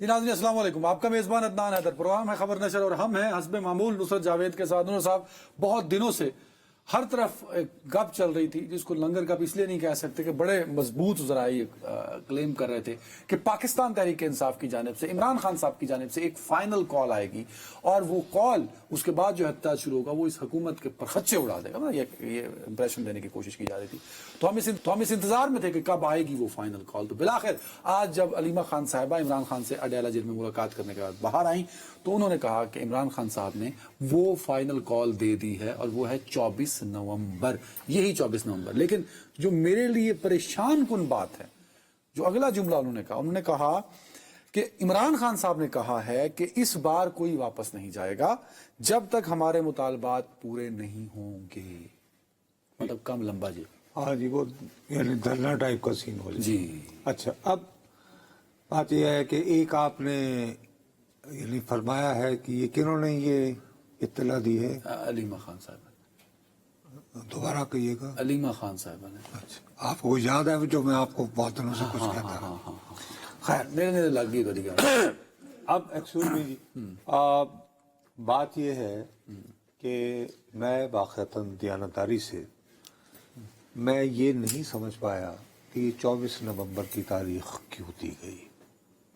جی ناظرین السلام علیکم، آپ کا میزبان عدنان حیدر، پروگرام ہے خبر نشر اور ہم ہیں حسب معمول نصرت جاوید کے ساتھ۔ نور صاحب، بہت دنوں سے ہر طرف ایک گپ چل رہی تھی جس کو لنگر گپ اس لیے نہیں کہہ سکتے کہ بڑے مضبوط ذرائع کلیم کر رہے تھے کہ پاکستان تحریک انصاف کی جانب سے عمران خان صاحب کی جانب سے ایک فائنل کال آئے گی اور وہ کال اس کے بعد جو احتجاج شروع ہوگا وہ اس حکومت کے پرخچے اڑا دے گا۔ یہ امپریشن دینے کی کوشش کی جا رہی تھی، تو ہم اس انتظار میں تھے کہ کب آئے گی وہ فائنل کال۔ تو بالآخر آج جب علیمہ خان صاحبہ عمران خان سے اڈیالہ جیل میں ملاقات کرنے کے بعد باہر آئیں تو انہوں نے کہا کہ عمران خان صاحب نے وہ فائنل کال دے دی ہے اور وہ ہے 24 نومبر، یہی 24 نومبر۔ لیکن جو میرے لیے پریشان کن بات ہے، جو اگلا جملہ انہوں نے کہا کہ عمران خان صاحب نے کہا ہے کہ اس بار کوئی واپس نہیں جائے گا جب تک ہمارے مطالبات پورے نہیں ہوں گے۔ مطلب کم لمبا جی، ہاں جی، وہ یعنی دھرنا ٹائپ کا سین ہو جائے جی۔ اچھا، اب بات یہ ہے کہ ایک آپ نے یعنی فرمایا ہے کہ یہ کنہوں نے یہ اطلاع دی ہے؟ علیمہ خان صاحب، دوبارہ کہیے گا۔ علیمہ خان صاحبہ نے۔ اچھا، آپ کو یاد ہے جو میں آپ کو بہت دنوں سے کچھ کہتا ہوں؟ خیر، میرے لگ گئی بڑی گا۔ اب ایکسکیوز می جی، بات یہ ہے کہ میں واقعتاً دیانتداری سے میں یہ نہیں سمجھ پایا کہ یہ 24 نومبر کی تاریخ کیوں دی گئی۔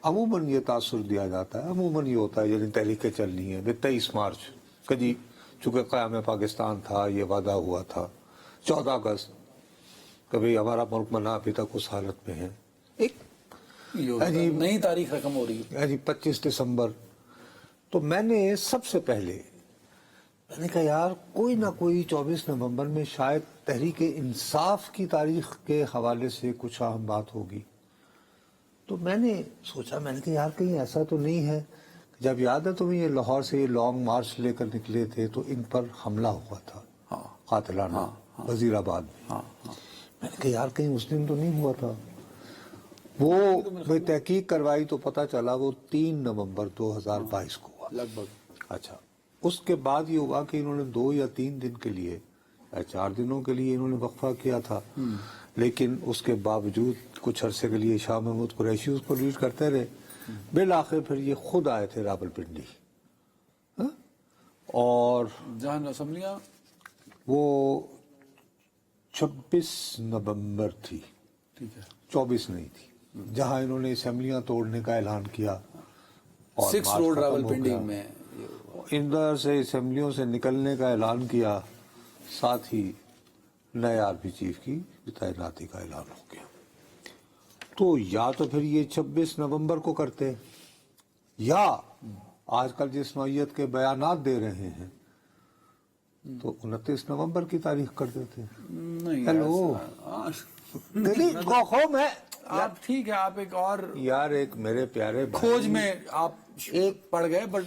عموماً یہ تاثر دیا جاتا ہے، عموماً یہ ہوتا ہے جن تحریکیں چلنی ہیں 23 مارچ کہ جی چونکہ قیام پاکستان تھا، یہ وعدہ ہوا تھا 14 اگست کہ بھئی ہمارا ملک منا ابھی تک اس حالت میں ہے، ایک نئی تاریخ رقم ہو رہی ہے 25 دسمبر۔ تو میں نے سب سے پہلے میں نے کہا یار کوئی نہ کوئی 24 نومبر میں شاید تحریک انصاف کی تاریخ کے حوالے سے کچھ اہم بات ہوگی۔ تو میں نے سوچا، میں نے کہا یار کہیں ایسا تو نہیں ہے، جب یاد ہے تمہیں یہ لاہور سے یہ لانگ مارچ لے کر نکلے تھے تو ان پر حملہ ہوا تھا قاتلانہ وزیر آباد میں۔ میں نے کہا یار کہیں اس دن تو نہیں ہوا تھا؟ وہ تحقیق کروائی تو پتہ چلا وہ 3 نومبر 2022 کو ہوا لگ بھگ۔ اچھا، اس کے بعد یہ ہوا کہ انہوں نے 2 یا 3 دن کے لیے یا 4 دنوں کے لیے انہوں نے وقفہ کیا تھا، لیکن اس کے باوجود کچھ عرصے کے لیے شاہ محمود قریشی اس کو لیڈ کرتے رہے۔ بالآخر پھر یہ خود آئے تھے راولپنڈی، اور جہاں اسمبلیاں وہ 26 نومبر تھی، ٹھیک ہے، 24 نہیں تھی، جہاں انہوں نے اسمبلیاں توڑنے کا اعلان کیا اور 6 مارچ روڈ ختم ہو راولپنڈی گیا۔ میں اندر سے اسمبلیوں سے نکلنے کا اعلان کیا، ساتھ ہی نئے آرمی چیف کی تعیناتی کا اعلان ہو گیا۔ تو یا تو پھر یہ 26 نومبر کو کرتے، یا آج کل جس نوعیت کے بیانات دے رہے ہیں تو 29 نومبر کی تاریخ کر دیتے۔ نہیں ہیلو میں آپ ٹھیک ہے، آپ ایک اور یار ایک میرے پیارے کھوج میں آپ ایک پڑ گئے، بٹ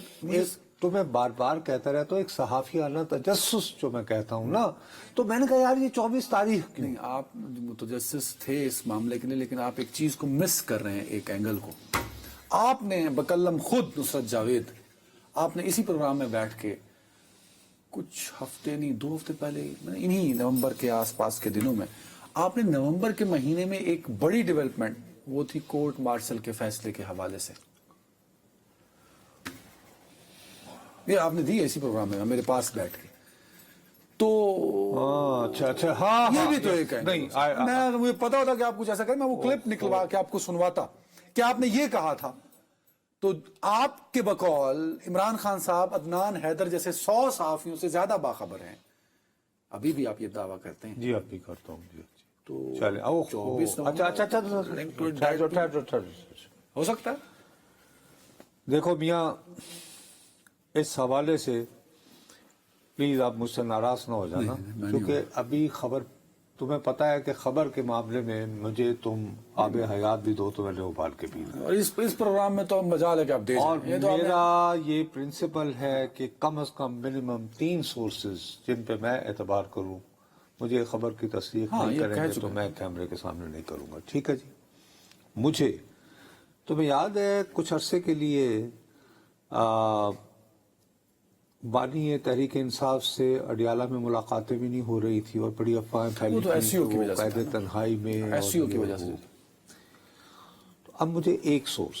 تو میں بار بار کہتا رہتا ہوں ایک صحافیانہ تجسس جو میں کہتا ہوں نا، تو میں نے کہا یار یہ 24 تاریخ کیوں؟ نہیں، آپ متجسس تھے اس معاملے کے لیے، لیکن آپ ایک چیز کو مس کر رہے ہیں، ایک اینگل کو۔ آپ نے بکلم خود نصرت جاوید، آپ نے اسی پروگرام میں بیٹھ کے کچھ ہفتے نہیں 2 ہفتے پہلے، انہی نومبر کے آس پاس کے دنوں میں آپ نے نومبر کے مہینے میں ایک بڑی ڈیولپمنٹ، وہ تھی کورٹ مارشل کے فیصلے کے حوالے سے، یہ آپ نے دی اسی پروگرام میں میرے پاس بیٹھ کے۔ تو اچھا ہاں، یہ بھی تو ایک ہے، میں مجھے پتا ہوتا کہ آپ کچھ ایسا کریں، میں وہ کلپ نکلوا کے آپ کو سنواتا کہ آپ نے یہ کہا تھا۔ تو آپ کے بقول عمران خان صاحب عدنان حیدر جیسے 100 صحافیوں سے زیادہ باخبر ہیں، ابھی بھی آپ یہ دعویٰ کرتے ہیں؟ جی اب بھی کرتا ہوں جی۔ تو چلے 24 اچھا ہو سکتا ہے۔ دیکھو میاں، اس حوالے سے پلیز آپ مجھ سے ناراض نہ ہو جانا، کیونکہ ابھی خبر تمہیں پتا ہے کہ خبر کے معاملے میں مجھے تم آب حیات بھی دو تو میں نے ابال کے پی لوں، اور اس پروگرام میں تو مجال ہے کہ آپ دے اور جائیں۔ میرا یہ پرنسپل ہے کہ کم از کم منیمم 3 سورسز جن پہ میں اعتبار کروں مجھے خبر کی تصدیق نہیں کریں گے تو میں کیمرے کے سامنے نہیں کروں گا، ٹھیک ہے جی؟ مجھے تمہیں یاد ہے کچھ عرصے کے لیے بانی تحریک انصاف سے اڈیالہ میں ملاقاتیں بھی نہیں ہو رہی تھی اور بڑی افواہیں پھیلی تھیں قید تنہائی میں۔ ایس سی او کی وجہ سے۔ تو اب مجھے ایک سورس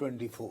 24,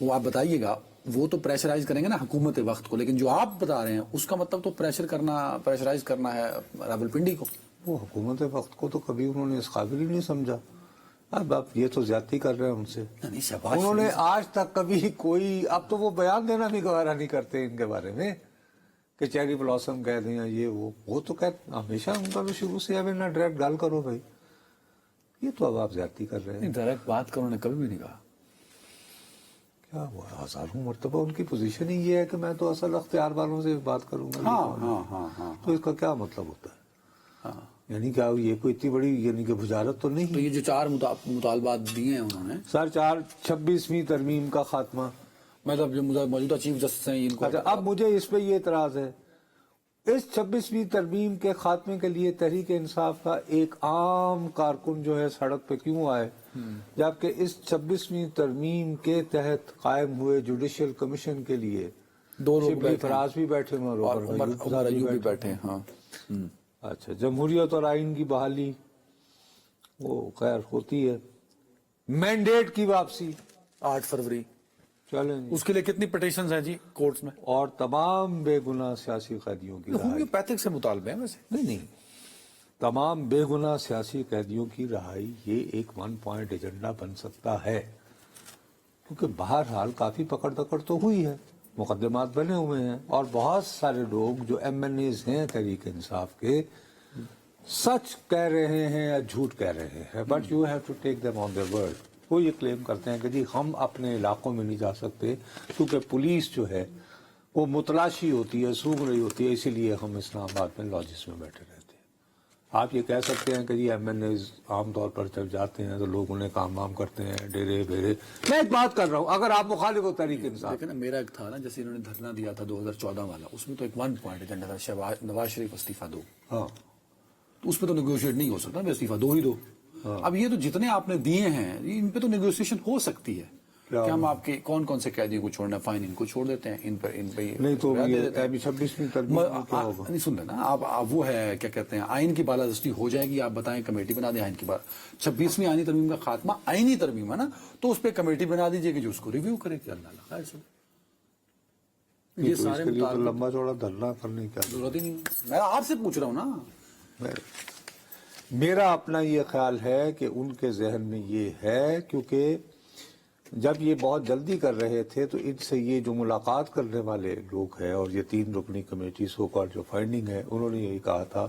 وہ آپ بتائیے گا. وہ تو پریشرائز کریں گے نا حکومت وقت کو, لیکن جو آپ بتا رہے ہیں اس کا مطلب تو پریشرائز کرنا ہے راولپنڈی کو. وہ حکومت وقت کو تو کبھی انہوں نے اس قابل ہی نہیں سمجھا. اب آپ یہ تو زیادتی کر رہے ہیں ان سے. نہیں, شہباز انہوں نے شریف آج تک کبھی کوئی, اب تو وہ بیان دینا بھی گوارا نہیں کرتے ان کے بارے میں کہ چیری بلاسم کہہ دیں یہ وہ تو کہتے ہمیشہ ان کا تو شروع سے اب نہ ڈائریکٹ گال کرو بھائی. یہ تو اب آپ زیادتی کر رہے ہیں. ڈائریکٹ بات کرو, نے کبھی بھی نہیں کہا. کیا ہوا, ہزاروں مرتبہ ان کی پوزیشن ہی یہ ہے کہ میں تو اصل اختیار والوں سے بات کروں گا. ہاں. تو اس کا کیا مطلب ہوتا ہے؟ ہاں, یعنی کیا یہ کوئی اتنی بڑی یعنی کہ بجارت تو تو نہیں. یہ جو 4 مطالبات دیے ہیں انہوں نے, سر 26ویں ترمیم کا خاتمہ. مطلب جو موجودہ چیف جسٹس ہیں ان کو. اچھا, اب مجھے اس پہ یہ اعتراض ہے, اس 26ویں ترمیم کے خاتمے کے لیے تحریک انصاف کا ایک عام کارکن جو ہے سڑک پہ کیوں آئے, جبکہ اس 26ویں ترمیم کے تحت قائم ہوئے جوڈیشل کمیشن کے لیے 2 لوگ شبلی فراز بھی بیٹھے ہیں اور عمر ایوب بھی بیٹھے ہیں. ہاں. اچھا, جمہوریت اور آئین کی بحالی وہ خیر ہوتی ہے. مینڈیٹ کی واپسی 8 فروری, چلیں جی. اس کے لیے کتنی پٹیشنز ہیں جی کورٹس میں؟ اور تمام بے گناہ سیاسی قیدیوں کی رہائی. ہومیوپیتھک سے مطالبے ہیں ویسے. نہیں, تمام بے گناہ سیاسی قیدیوں کی رہائی یہ ایک 1 پوائنٹ ایجنڈا بن سکتا ہے, کیونکہ بہرحال کافی پکڑ دکڑ تو ہوئی ہے, مقدمات بنے ہوئے ہیں, اور بہت سارے لوگ جو ایم این ایز ہیں تحریک انصاف کے سچ کہہ رہے ہیں یا جھوٹ کہہ رہے ہیں, but you have to take them on their word. وہ یہ کلیم کرتے ہیں کہ جی ہم اپنے علاقوں میں نہیں جا سکتے کیونکہ پولیس جو ہے وہ متلاشی ہوتی ہے, سونگ رہی ہوتی ہے, اسی لیے ہم اسلام آباد میں لاجز میں بیٹھے رہتے ہیں. آپ یہ کہہ سکتے ہیں کہ جی ایم این ایز عام طور پر جب جاتے ہیں تو لوگ انہیں کام وام کرتے ہیں, ڈیرے بیرے. میں ایک بات کر رہا ہوں, اگر آپ مخالف ہو تحریک انصاف. لیکن میرا ایک تھا نا, جیسے انہوں نے دھرنا دیا تھا 2014 والا, اس میں تو ایک 1 پوائنٹ ایجنڈا تھا, نواز شریف استعفیٰ دو. ہاں, تو اس پہ تو نیگوشیٹ نہیں ہو سکتا, استعفیٰ دو ہی دو. اب یہ تو جتنے آپ نے دیے ہیں ان پہ تو نیگوشیشن ہو سکتی ہے کہ ہم آپ کے کون کون سے قیدیوں کو چھوڑنا, فائن ان کو چھوڑ دیتے ہیں, ان پہ نہیں تو یہ 26ویں ترمیم نہیں سن رہے نا آپ, وہ ہے کیا کہتے ہیں آئین کی بالادستی ہو جائے گی. آپ بتائیں کمیٹی بنا دیں آئین کی 26ویں آئینی ترمیم کا خاتمہ آئینی ترمیم ہے نا, تو اس پہ کمیٹی بنا دیجیے کہ جو اس کو ریویو کرے کہ اللہ خیر سے. یہ سارے لمبا چوڑا دھرنا کرنے کی ضرورت ہی نہیں. میں آپ سے پوچھ رہا ہوں نا. میرا اپنا یہ خیال ہے کہ ان کے ذہن میں یہ ہے, کیونکہ جب یہ بہت جلدی کر رہے تھے تو ان سے یہ جو ملاقات کرنے والے لوگ ہیں اور یہ 3 رکنی کمیٹی سو کال جو فائنڈنگ ہے, انہوں نے یہی کہا تھا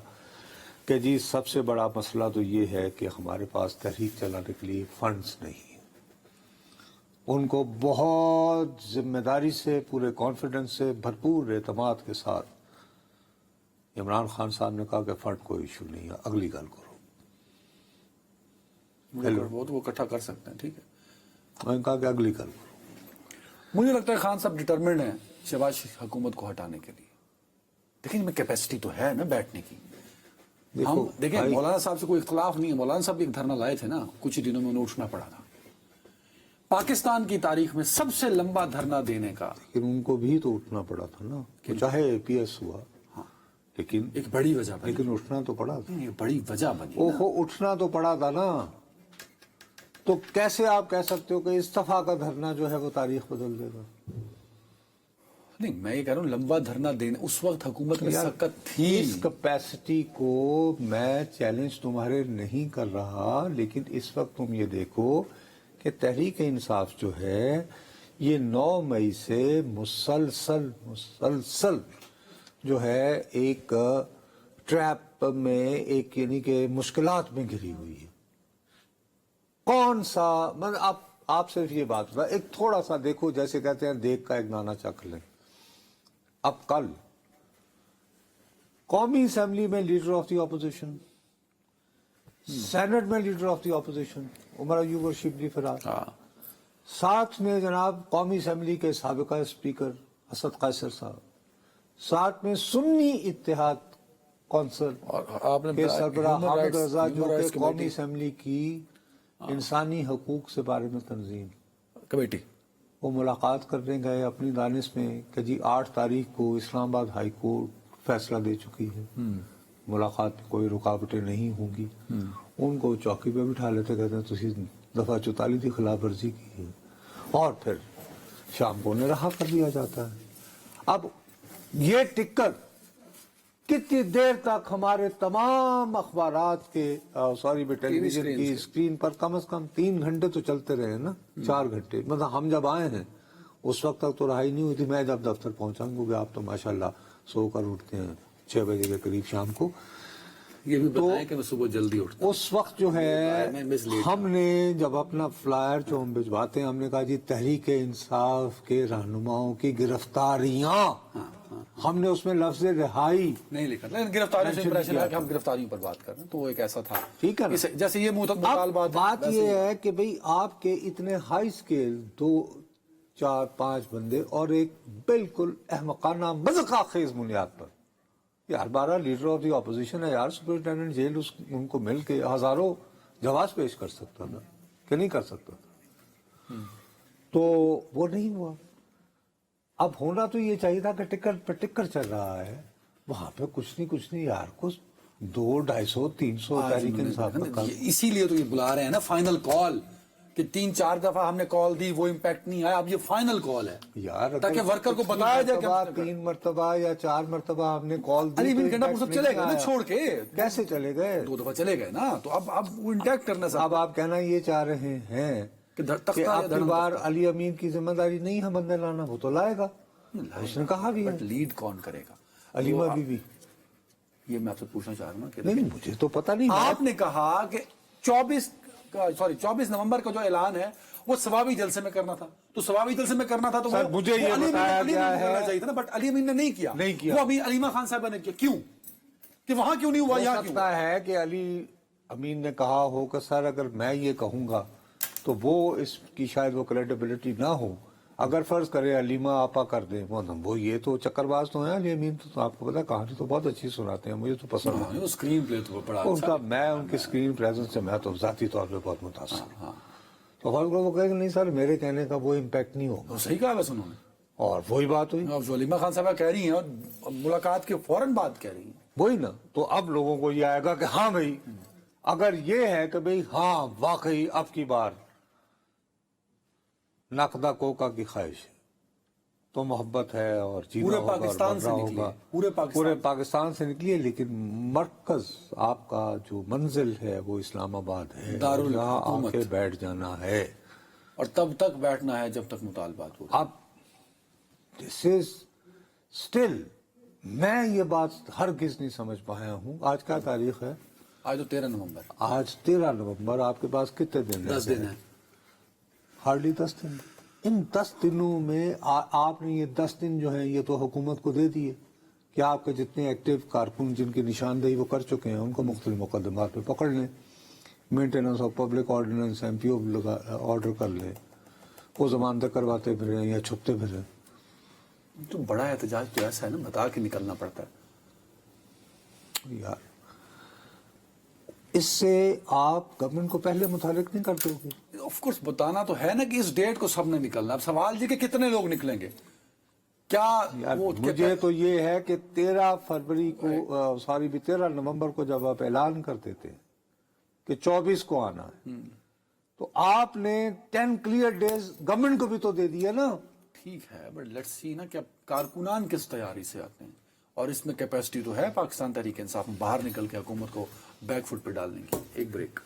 کہ جی سب سے بڑا مسئلہ تو یہ ہے کہ ہمارے پاس تحریک چلانے کے لیے فنڈز نہیں. ان کو بہت ذمہ داری سے, پورے کانفیڈنس سے, بھرپور اعتماد کے ساتھ عمران خان صاحب نے کہا کہ فنڈ کوئی ایشو نہیں ہے, اگلی گل کرو. وہ تو وہ اکٹھا کر سکتے ہیں, ٹھیک ہے. میں نے کہا کہ اگلی گل کرو. مجھے لگتا ہے خان صاحب ڈٹرمنڈ ہیں شہباز حکومت کو ہٹانے کے لیے. لیکن ان میں کیپیسٹی تو ہے نا بیٹھنے کی. ہم دیکھیں مولانا صاحب سے کوئی اختلاف نہیں ہے, مولانا صاحب بھی ایک دھرنا لائے تھے نا, کچھ ہی دنوں میں انہیں اٹھنا پڑا تھا. پاکستان کی تاریخ میں سب سے لمبا دھرنا دینے کا. لیکن ان کو بھی تو اٹھنا پڑا تھا نا, چاہے اے پی ایس ہوا, لیکن ایک بڑی وجہ بنی. لیکن اٹھنا تو پڑا تھا. یہ بڑی وجہ بنی. اوہو, اٹھنا تو پڑا تھا نا. تو کیسے آپ کہہ سکتے ہو کہ استعفیٰ کا دھرنا جو ہے وہ تاریخ بدل دے گا؟ نہیں, میں یہ کہہ رہا ہوں لمبا دھرنا دینے, اس وقت حکومت میں سخت تھی. اس کیپیسٹی کو میں چیلنج تمہارے نہیں کر رہا, لیکن اس وقت تم یہ دیکھو کہ تحریک انصاف جو ہے یہ 9 مئی سے مسلسل جو ہے ایک ٹریپ میں, ایک یعنی کہ مشکلات میں گھری ہوئی ہے. کون سا مطلب آپ صرف یہ بات بتا, ایک تھوڑا سا دیکھو, جیسے کہتے ہیں دیکھ کا ایک دانہ چکھ لیں. اب کل قومی اسمبلی میں leader of the opposition, senate میں leader of the opposition Omar Ayub اور شبلی فراز, ساتھ میں جناب قومی اسمبلی کے سابقہ اسپیکر اسد قیصر صاحب, ساتھ میں سنی اتحاد کونسل کے سربراہ حامد رضا جو کہ قومی اسمبلی کی انسانی حقوق سے بارے میں تنظیم کمیٹی, وہ ملاقات کرنے گئے اپنی دانش میں کہ جی 8 تاریخ کو اسلام آباد ہائی کورٹ فیصلہ دے چکی ہے, ملاقات میں کوئی رکاوٹیں نہیں ہوں گی. ان کو چوکی پہ بٹھا لیتے, کہتے ہیں تسی دفعہ 44 کی خلاف ورزی کی ہے. اور پھر شام کو انہیں رہا کر دیا جاتا ہے. اب یہ ٹکٹ کتنی دیر تک ہمارے تمام اخبارات کے ٹیلی ویژن کی اسکرین پر کم از کم 3 گھنٹے تو چلتے رہے نا, 4 گھنٹے. مطلب ہم جب آئے ہیں اس وقت تک تو رہائی نہیں ہوئی تھی. میں جب دفتر پہنچا ہوں, کیونکہ آپ تو ماشاءاللہ سو کر اٹھتے ہیں 6 بجے کے قریب شام کو, یہ بھی بتائیں کہ میں صبح جلدی اٹھتا اس وقت جو ہے ہم نے جب اپنا فلائر جو ہم بھجواتے ہیں, ہم نے کہا جی تحریک انصاف کے رہنماؤں کی گرفتاریاں, ہم نے اس میں لفظ رہائی نہیں لکھا, لیکن گرفتاری سے امپریشن ہے کہ ہم گرفتاریوں پر بات کر رہے ہیں, تو وہ ایک ایسا تھا. ٹھیک ہے نا. جیسے یہ مطالبات بات یہ ہے کہ بھئی آپ کے اتنے ہائی سکیل 2 4 5 بندے اور ایک بالکل احمقانہ مذاق خیز بنیاد پر, یار 12 لیڈر آف دی اپوزیشن ہے یار, سپرنٹینڈنٹ جیل ان کو مل کے ہزاروں جواز پیش کر سکتا تھا کہ نہیں کر سکتا تھا, تو وہ نہیں ہوا. اب ہونا تو یہ چاہیے تھا کہ ٹکٹ پہ ٹکٹ چل رہا ہے, وہاں پہ کچھ نہیں یار, کچھ 200 250 300 تحریک انصاف کا. اسی لیے تو یہ بلا رہے ہیں نا فائنل کال, کہ 3 4 دفعہ ہم نے کال دی, وہ امپیکٹ نہیں آیا, اب یہ فائنل کال ہے یار, تاکہ ورکر کو بتایا جائے کہ 3 مرتبہ یا 4 مرتبہ ہم نے کال دی. علی امین گنڈا پرسد چلے گئے نا چھوڑ کے, کیسے چلے گئے؟ 2 دفعہ چلے گئے نا, تو اب وہ انٹیکٹ کرنا سب. اب آپ کہنا یہ چاہ رہے ہیں کہ اب کی بار علی امین کی ذمہ داری نہیں ہے بندے لانا, وہ تو لائے گا, اس نے کہا بھی ہے. لیڈ کون کرے گا؟ Alima be be. یہ میں آپ سے پوچھنا چاہ رہا ہوں کہ نہیں مجھے تو پتہ نہیں. آپ نے کہا کہ 24 نومبر کا جو اعلان ہے وہ ثوابی جلسے میں کرنا تھا, تو ثوابی جلسے میں کرنا تھا تو مجھے یہ بتایا گیا ہے چاہیے تھا نا, بٹ علی امین نے نہیں کیا. وہ ابھی علیمہ خان صاحبہ نے کیا, کیوں کہ وہاں کیوں نہیں ہوا, یہاں کیوں؟ سکتا ہے کہ علی امین نے کہا ہو کہ سر اگر میں یہ کہوں گا تو وہ اس کی شاید وہ کریڈیبلٹی نہ ہو. اگر فرض کرے علیمہ آپا کر دیں, وہ یہ تو چکر باز تو ہیں علی امین, تو آپ کو پتا کہانی تو بہت اچھی سناتے ہیں, مجھے تو پسند ہے اسکرین پلے تو بڑا ان کا. میں ان کی اسکرین پریزنس سے میں تو ذاتی طور پہ بہت متاثر ہوں. تو فرض کرو وہ کہے کہ نہیں سر میرے کہنے کا وہ امپیکٹ نہیں ہوگا. صحیح کہا ویسے انہوں نے, اور وہی بات ہوئی. اب جو علیمہ خان صاحبہ کہہ رہی ہیں اور ملاقات کے فوراً بعد کہہ رہی ہیں, وہی نا. تو اب لوگوں کو یہ آئے گا کہ ہاں بھائی, اگر یہ ہے کہ بھائی ہاں واقعی اب کی بار نقدہ کوکا کی خواہش ہے, تو محبت ہے اور جینا ہوگا, پورے پاکستان سے نکلی ہے, لیکن مرکز آپ کا جو منزل ہے وہ اسلام آباد ہے, جہاں آ کے بیٹھ جانا ہے, اور تب تک بیٹھنا ہے جب تک مطالبات ہو. اب دس از اسٹل, میں یہ بات ہرگز نہیں سمجھ پایا ہوں. آج کیا تاریخ ہے؟ آج تو 13 نومبر. آج 13 نومبر. آپ کے پاس کتنے دن؟ 10 دن ہیں. ہارڈلی 10 دن. ان 10 دنوں میں آپ نے یہ 10 دن جو ہیں یہ تو حکومت کو دے دیے کہ آپ کے جتنے ایکٹیو کارکن جن کی نشاندہی وہ کر چکے ہیں ان کو مختلف مقدمات پہ پکڑ لیں, maintenance of public ordinance M P O order کر لیں, وہ ضمانتیں کرواتے پھریں یا چھپتے پھریں. تو بڑا احتجاج تو ایسا ہے نا, بتا کے نکلنا پڑتا ہے یار. اس سے آپ گورنمنٹ کو پہلے متحرک نہیں کرتے ہو. آف کورس بتانا تو ہے نا کہ اس ڈیٹ کو سب نے نکلنا. اب سوال یہ کہ کتنے لوگ نکلیں گے, کیا مجھے تو یہ ہے کہ 13 فروری کو 13 نومبر کو جب آپ اعلان کرتے تھے کہ 24 کو آنا ہے, تو آپ نے 10 کلیئر ڈیز گورنمنٹ کو بھی تو دے دیا نا. ٹھیک ہے, بٹ لیٹس سی نا کہ اب کارکنان کس تیاری سے آتے ہیں, اور اس میں کیپیسٹی تو ہے پاکستان تحریک انصاف میں باہر نکل کے حکومت کو بیک فٹ پہ ڈالنے کی. ایک بریک.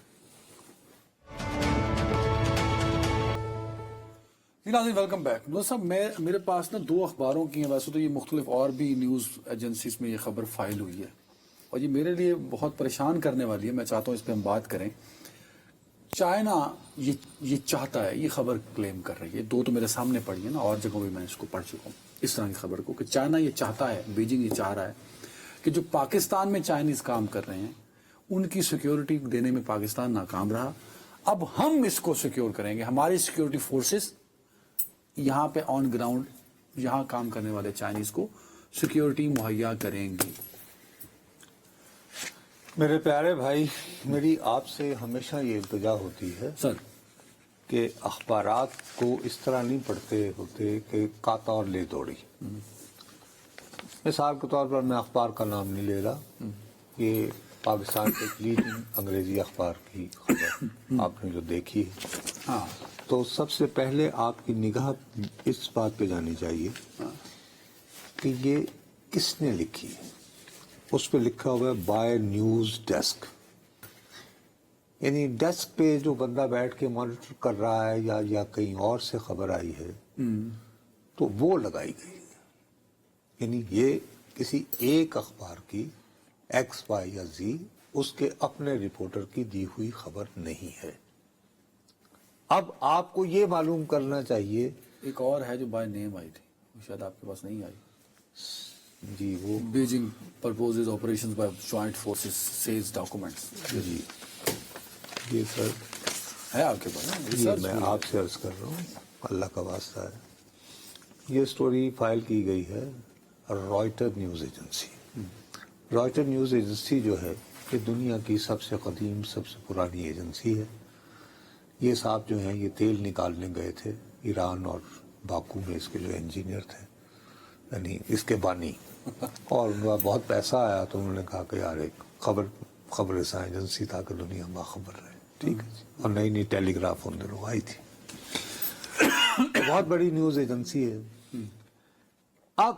ناظرین ویلکم بیک. نور صاحب میرے پاس نا 2 اخباروں کی ہیں, ویسے تو یہ مختلف اور بھی نیوز ایجنسیز میں یہ خبر فائل ہوئی ہے, اور یہ میرے لیے بہت پریشان کرنے والی ہے. میں چاہتا ہوں اس پہ ہم بات کریں. چائنا یہ چاہتا ہے, یہ خبر کلیم کر رہی ہے, 2 تو میرے سامنے پڑھی ہے نا, اور جگہوں بھی میں اس کو پڑھ چکا ہوں اس طرح کی خبر کو, کہ چائنا یہ چاہتا ہے, بیجنگ یہ چاہ رہا ہے کہ جو پاکستان میں چائنیز کام کر رہے ہیں ان کی سیکیورٹی دینے میں پاکستان ناکام رہا, اب ہم اس کو سیکیور کریں گے. ہماری سیکیورٹی فورسز یہاں پہ آن گراؤنڈ یہاں کام کرنے والے چائنیز کو سیکیورٹی مہیا کریں گی. میرے پیارے بھائی, میری آپ سے ہمیشہ یہ التجا ہوتی ہے سر کہ اخبارات کو اس طرح نہیں پڑھتے ہوتے کہ کاتا اور لے دوڑی. مثال کے طور پر میں اخبار کا نام نہیں لے رہا, یہ پاکستان کے لیڈنگ انگریزی اخبار کی خبر آپ نے جو دیکھی ہے, ہاں تو سب سے پہلے آپ کی نگاہ اس بات پہ جانی چاہیے کہ یہ کس نے لکھی ہے. اس پہ لکھا ہوا ہے بائی نیوز ڈیسک. یعنی ڈیسک پہ جو بندہ بیٹھ کے مانیٹر کر رہا ہے یا کہیں اور سے خبر آئی ہے تو وہ لگائی گئی ہے. یعنی یہ کسی ایک اخبار کی ایکس وائی یا زی اس کے اپنے رپورٹر کی دی ہوئی خبر نہیں ہے. اب آپ کو یہ معلوم کرنا چاہیے. ایک اور ہے جو بائی نیم آئی تھی, وہ شاید آپ کے پاس نہیں آئی. جی وہ Beijing proposes operations by joint forces seize documents. جی یہ سر ہے آپ کے پاس؟ یہ میں آپ سے عرض کر رہا ہوں, اللہ کا واسطہ ہے. یہ سٹوری فائل کی گئی ہے writer news agency. Writer news agency جو ہے یہ دنیا کی سب سے قدیم سب سے پرانی ایجنسی ہے. یہ صاحب جو ہیں یہ تیل نکالنے گئے تھے ایران اور باکو میں, اس کے جو انجینئر تھے یعنی اس کے بانی, اور ان کا بہت پیسہ آیا تو انہوں نے کہا کہ یار ایک خبر رساں ایجنسی تاکہ دنیا باخبر رہے. ٹھیک ہے جی. اور نئی نئی ٹیلی گراف ان دنوں آئی تھی. بہت بڑی نیوز ایجنسی ہے. اب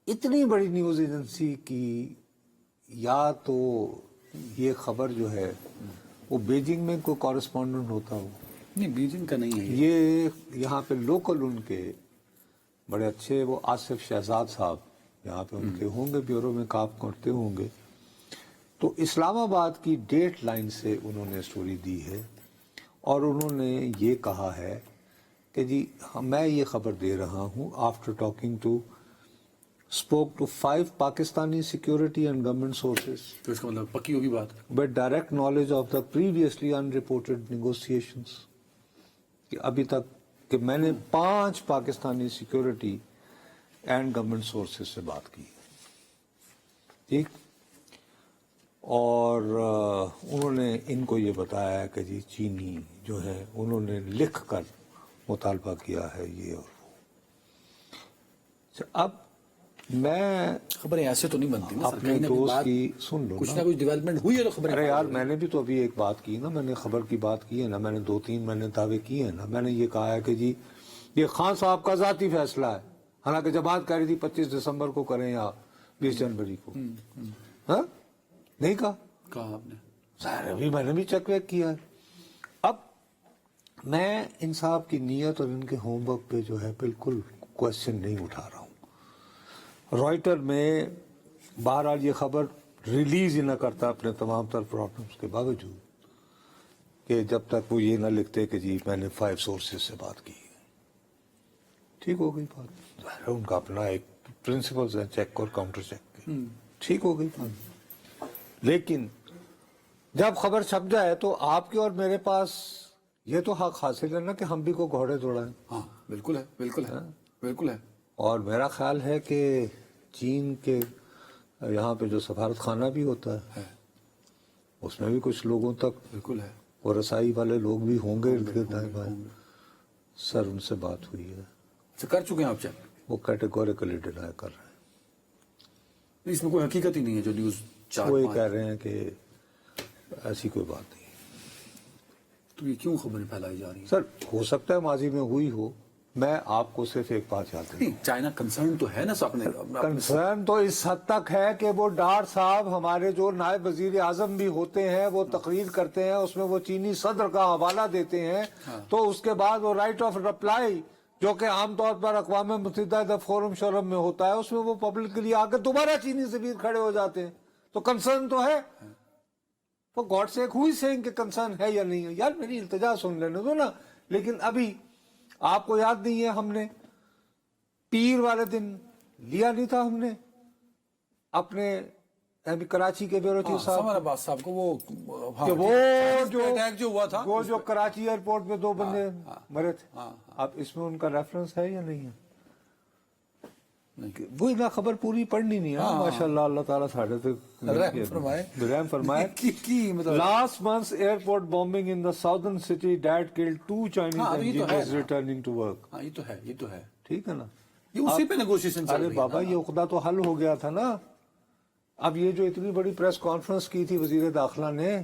اتنی بڑی نیوز ایجنسی کی یا تو یہ خبر جو ہے وہ بیجنگ میں کوئی کورسپونڈنٹ ہوتا ہو. نہیں, بیجنگ کا نہیں ہے یہ یہاں پہ لوکل ان کے بڑے اچھے وہ آصف شہزاد صاحب یہاں پہ ان کے ہوں گے, بیورو میں کام کرتے ہوں گے. تو اسلام آباد کی ڈیٹ لائن سے انہوں نے سٹوری دی ہے اور انہوں نے یہ کہا ہے کہ جی میں یہ خبر دے رہا ہوں after talking to spoke to 5 Pakistani security and government sources. تو اس کا مطلب پکی ہوگی بات. But direct knowledge of the previously in reported negotiations. کہ ابھی تک کہ میں نے 5 Pakistani security and government sources سے بات کی. ٹھیک. اور انہوں نے ان کو یہ بتایا کہ جی چینی جو ہے انہوں نے لکھ کر مطالبہ کیا ہے یہ اور وہ. اب میں خبریں ایسے تو نہیں بنتی نا اپنے دوست کی سن لو کچھ نہ کچھ ڈیولپمنٹ ہوئی ہے تو خبریں. ارے یار میں نے بھی تو ابھی ایک بات کی نا, میں نے خبر کی بات کی ہے نا, میں نے 2-3 میں نے دعوے کیے ہیں نا. میں نے یہ کہا ہے کہ جی یہ خان صاحب کا ذاتی فیصلہ ہے, حالانکہ جب بات کہہ رہی تھی 25 دسمبر کو کریں یا 20 جنوری کو. ہاں نہیں کہا آپ نے. ظاہر ابھی میں نے بھی چیک ویک کیا. اب میں ان صاحب کی نیت اور ان کے ہوم ورک پہ جو ہے بالکل کوشچن نہیں اٹھا رہا ہوں. رائٹر میں بہرحال یہ خبر ریلیز ہی نہ کرتا اپنے تمام تر پرابلمس کے باوجود کہ جب تک وہ یہ نہ لکھتے کہ جی میں نے 5 سورسز سے بات کی. ٹھیک ہو گئی بات. ظاہر ان کا اپنا ایک پرنسپلز ہے چیک اور کاؤنٹر چیک کے. ٹھیک ہو گئی بات. لیکن جب خبر چھپ جائے تو آپ کے اور میرے پاس یہ تو حق حاصل ہے نا کہ ہم بھی کو گھوڑے دوڑائیں. ہاں بالکل ہے, بالکل ہے, بالکل ہے. اور میرا خیال ہے کہ چین کے یہاں پہ جو سفارت خانہ بھی ہوتا ہے اس میں بھی کچھ لوگوں تک بالکل ہے وہ رسائی والے لوگ بھی ہوں گے. سر ان سے بات ہوئی ہے. کر چکے ہیں آپ چیک؟ وہ کیٹیگوریکلی ڈینائی کر رہے ہیں. اس میں کوئی حقیقت ہی نہیں ہے جو نیوز 4 وہ یہ کہہ رہے ہیں کہ ایسی کوئی بات نہیں. تو یہ کیوں خبریں پھیلائی جا رہی ہیں؟ سر ہو سکتا ہے ماضی میں ہوئی ہو. میں آپ کو صرف ایک بات یاد دوں. چائنا کنسرن تو ہے نا اپنے کنسرن تو اس حد تک ہے کہ وہ ڈار صاحب ہمارے جو نائب وزیر اعظم بھی ہوتے ہیں وہ تقریر کرتے ہیں, اس میں وہ چینی صدر کا حوالہ دیتے ہیں تو اس کے بعد وہ رائٹ آف رپلائی جو کہ عام طور پر اقوام متحدہ فورم شورم میں ہوتا ہے اس میں وہ پبلک کے لیے آ کے دوبارہ چینی سفیر کھڑے ہو جاتے ہیں. تو کنسرن تو ہے. وہ گاڈ سے ہوئی سینگ کہ کنسرن ہے یا نہیں ہے. یار میری التجا سن لینے دو نا. لیکن ابھی آپ کو یاد نہیں ہے ہم نے پیر والے دن لیا نہیں تھا ہم نے اپنے کراچی کے بیورو چیف صاحب کو وہ جو کراچی ایئرپورٹ پہ 2 بندے مرے تھے. اب اس میں ان کا ریفرنس ہے یا نہیں ہے؟ وہی نہ خبر پوری پڑھنی نہیں ہے. ماشاء اللہ اللہ تعالیٰ ساڑھے تک رحم فرمائے. Last month airport bombing in the southern city that killed 2 Chinese engineers returning to work. یہ تو ہے, یہ تو ہے. ٹھیک ہے نا. یہ اسی پہ نیگوشیشن چل رہی ہے. ارے بابا یہ عقدہ تو حل ہو گیا تھا نا. اب یہ جو اتنی بڑی پریس کانفرنس کی تھی وزیر داخلہ نے,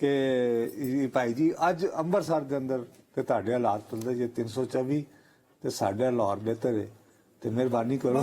ਕਿ ਭਾਈ ਜੀ ਅੱਜ ਅੰਮ੍ਰਿਤਸਰ ਦੇ ਅੰਦਰ ਤੇ ਤੁਹਾਡੇ ਹਾਲਾਤ ਤੁਲਦੇ ਜੇ 324 ਤੇ ਸਾਡੇ ਲਾਹੌਰ ਬਿਹਤਰ ਹੈ ਤੇ ਮਿਹਰਬਾਨੀ ਕਰੋ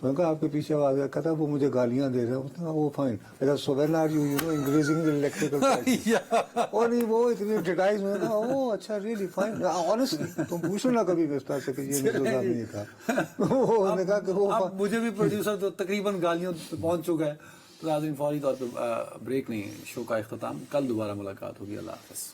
تو میں نے کہا آپ کے پیچھے آواز آیا, کہتا وہ مجھے گالیاں دے رہے ہیں. وہ fine. So when are you increasing the electrical prices? اور نہیں وہ اتنی ڈیٹائلز میں کہا او اچھا ریئلی فائن. آنیسٹلی تم پوچھو نا کبھی مستر سے کہ یہ مجھے نہیں تھا. وہ نے کہا کہ وہ اب مجھے بھی پروڈیوسر تو تقریباً گالیوں پہنچ چکا ہے. تو ناظرین فوری طور پہ بریک نہیں, شو کا اختتام. کل دوبارہ ملاقات ہوگی. اللہ حافظ.